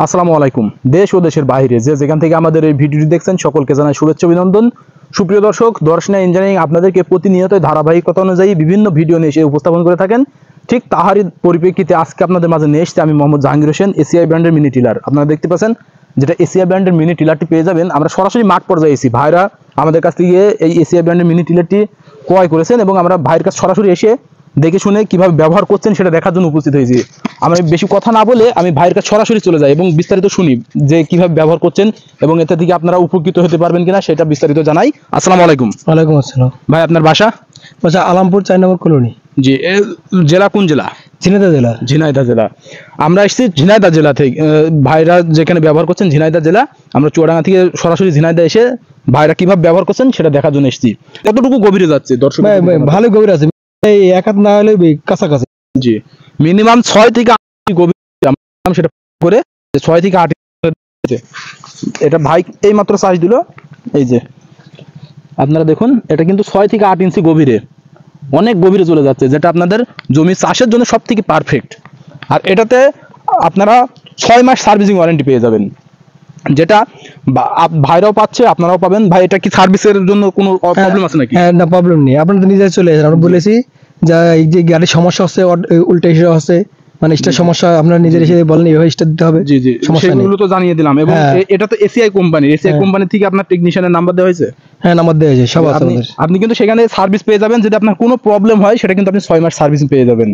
আসসালামু আলাইকুম। দেশ ও দেশের বাইরে যে যেখান থেকে আমাদের এই ভিডিওটি দেখছেন সকলকে জানাই শুভেচ্ছা অভিনন্দন। সুপ্রিয় দর্শক, দর্শনা ইঞ্জিনিয়ারিং আপনাদেরকে প্রতিনিয়ত ধারাবাহিকতা অনুযায়ী বিভিন্ন ভিডিও নিয়ে এসে উপস্থাপন করে থাকেন। ঠিক তাহারই পরিপ্রেক্ষিতে আজকে আপনাদের মাঝে নিয়ে এসেছি আমি মোহাম্মদ জাহাঙ্গীর হোসেন। এসিআই ব্র্যান্ডের মিনি টিলার আপনারা দেখতে পাচ্ছেন, যেটা এসিআই ব্র্যান্ডের মিনি টিলারটি পেয়ে যাবেন। আমরা সরাসরি মাঠ পর্যায়ে এসেছি, ভাইরা আমাদের কাছ থেকে এই এসিআই ব্র্যান্ডের মিনি টিলারটি ক্রয় করেছেন এবং আমরা ভাইয়ের কাছে সরাসরি এসে দেখে শুনে কিভাবে ব্যবহার করছেন সেটা দেখার জন্য উপস্থিত হয়েছি। আমি বেশি কথা না বলে আমি ভাইয়ের কাছে সরাসরি চলে যাই এবং বিস্তারিত শুনি যে কিভাবে ব্যবহার করছেন এবং এতে থেকে আপনারা উপকৃত হতে পারবেন কিনা সেটা বিস্তারিত জানাই। আসসালামু আলাইকুম। ওয়ালাইকুম আসসালাম। ভাই আপনার বাসা? বাসা আলমপুর 4 নম্বর কলোনি। জি, জেলা কোন জেলা? ঝিনাইদহ জেলা। ঝিনাইদহ জেলা। আমরা এসেছি ঝিনাইদহ জেলা থেকে, ভাইরা যেখানে ব্যবহার করছেন ঝিনাইদহ জেলা। আমরা চুয়াডাঙ্গা থেকে সরাসরি ঝিনাইদহ এসে ভাইরা কিভাবে ব্যবহার করছেন সেটা দেখার জন্য এসেছি। কতটুকু গভীরে যাচ্ছে দর্শক? ভালো গভীর আছে, এই এক হাত না হলে কাছাকাছি। জি, মিনিমাম 6 থেকে 8 গভীর সেটা করে 6 থেকে 8। এটা ভাই এই মাত্র সাইজ দিল, এই যে আপনারা দেখুন, এটা কিন্তু 6 থেকে 8 ইঞ্চি গভীরে, অনেক গভীরে চলে যাচ্ছে, যেটা আপনাদের জমি চাষের জন্য সব থেকে পারফেক্ট। আর এটাতে আপনারা 6 মাস সার্ভিসিং ওয়ারেন্টি পেয়ে যাবেন, যেটা ভাইরাও পাচ্ছে আপনারাও পাবেন। ভাই এটা কি সার্ভিসের জন্য কোনো প্রবলেম আছে নাকি? হ্যাঁ, না প্রবলেম নেই, আপনাদের নিজে চলে আসেন। আমরা বলেছি যে এই যে গাড়ির সমস্যা হচ্ছে, উল্টা এসে হচ্ছে, মানে স্টার সমস্যা, আপনারা নিজের এসে বলেন এইভাবে স্টার দিতে হবে। জি জি, সমস্যা নেই, সেগুলো তো জানিয়ে দিলাম। এবং এটা তো এসিআই কোম্পানি, এসিআই কোম্পানি থেকে আপনার টেকনিশিয়ানের নাম্বার দেওয়া হয়েছে। হ্যাঁ, নাম্বার দেওয়া হয়েছে, সব আছে। আপনি কিন্তু সেখানে সার্ভিস পেয়ে যাবেন। যদি আপনার কোনো প্রবলেম হয় সেটা কিন্তু আপনি 6 মাস সার্ভিসিং পেয়ে যাবেন।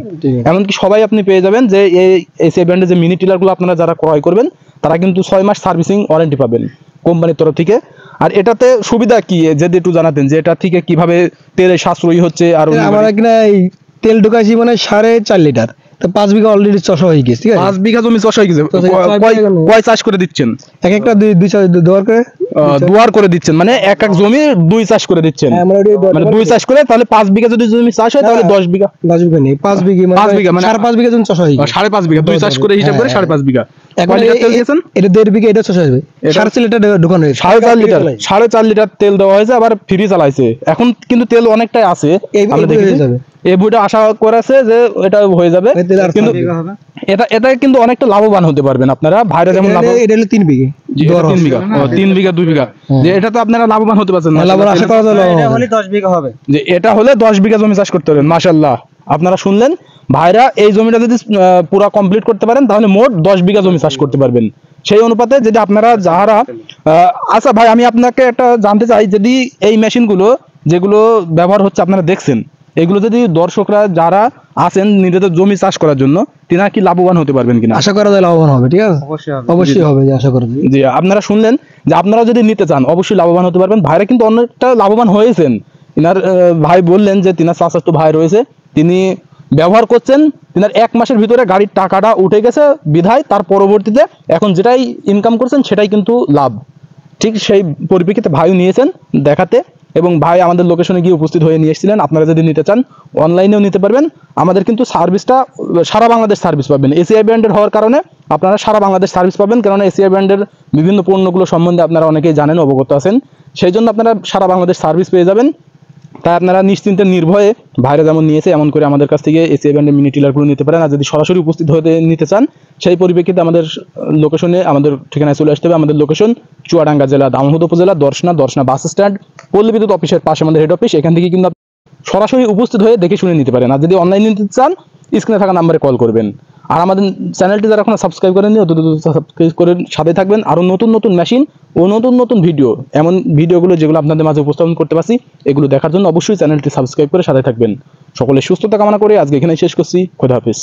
এমনকি সবাই আপনি পেয়ে যাবেন যে এই এসিআই ব্র্যান্ডের যে মিনি টিলারগুলো আপনারা যারা ক্রয় করবেন তারা কিন্তু 6 মাস সার্ভিসিং ওয়ারেন্টি পাবেন কোম্পানির তরফ থেকে। আর এটাতে সুবিধা কি যদি একটু জানাতেন, যে এটা থেকে কিভাবে তেলের সাশ্রয়ী হচ্ছে? আর আমরা কিনা এই তেল ঢুকাইছি মানে 4.5 লিটার, তো 5 বিঘা অলরেডি চষা হয়ে গেছে। ঠিক আছে, 5 বিঘা জমি চষা হয়ে গেছে। কয় চাষ করে দিচ্ছেন? এক একটা দুই চাষ দুয়ার করে দিচ্ছেন, মানে এক এক জমি 2 চাষ করে দিচ্ছেন। মানে 2 চাষ করে, তাহলে 5 বিঘা যদি জমি চাষ হয় তাহলে 10 বিঘা। 10 বিঘা নেই, 5 বিঘা, 5 বিঘা মানে 5.5 বিঘা জমি চাষ হয়। 5.5 বিঘা 2 চাষ করে হিসাব করে 5.5 বিঘা। এখন এটা 1.5 বিঘা, এটা চাষ হবে 4.5 লিটার ঢোকানো হয়েছে। 4.5 লিটার তেল দেওয়া হয়েছে, আবার ফ্রি চালাইছে। এখন কিন্তু তেল অনেকটাই আছে, আমরা দেখে যাবে। এই বইটা আশা করেছে যে এটা হয়ে যাবে, কিন্তু এটা কিন্তু অনেকটা লাভবান হতে পারবেন আপনারা। ভাইরা যেমন লাভ, এটা হলো 3 বিঘা। 3 বিঘা, 3 বিঘা 2 বিঘা, যে এটা তো আপনারা লাভবান হতে পারছেন না। লাভবান আশা করা যায়, এটা হলে 10 বিঘা হবে। যে এটা হলে 10 বিঘা জমি চাষ করতে পারবেন। মাশাআল্লাহ, আপনারা শুনলেন, ভাইরা এই জমিটা যদি পুরো কমপ্লিট করতে পারেন তাহলে মোট 10 বিঘা জমি চাষ করতে পারবেন। সেই অনুপাতে যদি আপনারা যারা আচ্ছা ভাই, আমি আপনাকে একটা জানতে চাই, যদি এই মেশিনগুলো যেগুলো ব্যবহার হচ্ছে আপনারা দেখছেন, এগুলো যদি দর্শকরা যারা আছেন নিজেদের জমি চাষ করার জন্য, তিনারা কি লাভবান হতে পারবেন কিনা? আশা করা যায় লাভবান হবে। ঠিক আছে, অবশ্যই হবে, আশা করা যায়। জি, আপনারা শুনলেন যে আপনারা যদি নিতে চান অবশ্যই লাভবান হতে পারবেন। ভাইরা কিন্তু অনেকটা লাভবান হয়েছেন। তিনার ভাই বললেন যে তিনার চাচাতো ভাই রয়েছে, তিনি ব্যবহার করছেন, তিনার 1 মাসের ভিতরে গাড়ির টাকাটা উঠে গেছে বিধায় তার পরবর্তীতে এখন যেটাই ইনকাম করছেন সেটাই কিন্তু লাভ। ঠিক সেই পরিপ্রেক্ষিতে ভাইও নিয়েছেন দেখাতে, এবং ভাই আমাদের লোকেশনে গিয়ে উপস্থিত হয়ে নিয়ে এসেছিলেন। আপনারা যদি নিতে চান অনলাইনেও নিতে পারবেন। আমাদের কিন্তু সার্ভিসটা সারা বাংলাদেশ সার্ভিস পাবেন। এসিআই ব্র্যান্ডের হওয়ার কারণে আপনারা সারা বাংলাদেশ সার্ভিস পাবেন, কারণ এসিআই ব্র্যান্ডের বিভিন্ন পণ্যগুলো সম্বন্ধে আপনারা অনেকেই জানেন, অবগত আছেন। সেই জন্য আপনারা সারা বাংলাদেশ সার্ভিস পেয়ে যাবেন। তাই আপনারা নিশ্চিন্তে নির্ভয়ে ভাইরা যেমন নিয়েছে এমন করে আমাদের কাছ থেকে এসিআই ব্র্যান্ডের মিনি টিলারগুলো নিতে পারেন। আর যদি সরাসরি উপস্থিত হতে নিতে চান সেই পরিপ্রেক্ষিতে আমাদের লোকেশনে, আমাদের ঠিকানায় চলে আসতে হবে। আমাদের লোকেশন চুয়াডাঙ্গা জেলা, দামোহদ উপজেলা, দর্শনা বাস স্ট্যান্ড, পল্লী বিদ্যুৎ অফিসের পাশে আমাদের হেড অফিস। এখান থেকে কিন্তু সরাসরি উপস্থিত হয়ে দেখে শুনে নিতে পারেন। আর যদি অনলাইনে নিতে চান স্ক্রিনে থাকা নাম্বারে কল করবেন। আর আমাদের চ্যানেলটি যারা এখন সাবস্ক্রাইব করেননি অত সাবস্ক্রাইব করে সাথে থাকবেন। আরও নতুন নতুন মেশিন ও নতুন নতুন ভিডিও, এমন ভিডিওগুলো যেগুলো আপনাদের মাঝে উপস্থাপন করতে পারছি, এগুলো দেখার জন্য অবশ্যই চ্যানেলটি সাবস্ক্রাইব করে সাথে থাকবেন। সকলের সুস্থতা কামনা করে আজকে এখানে শেষ করছি। খোদা হাফেজ।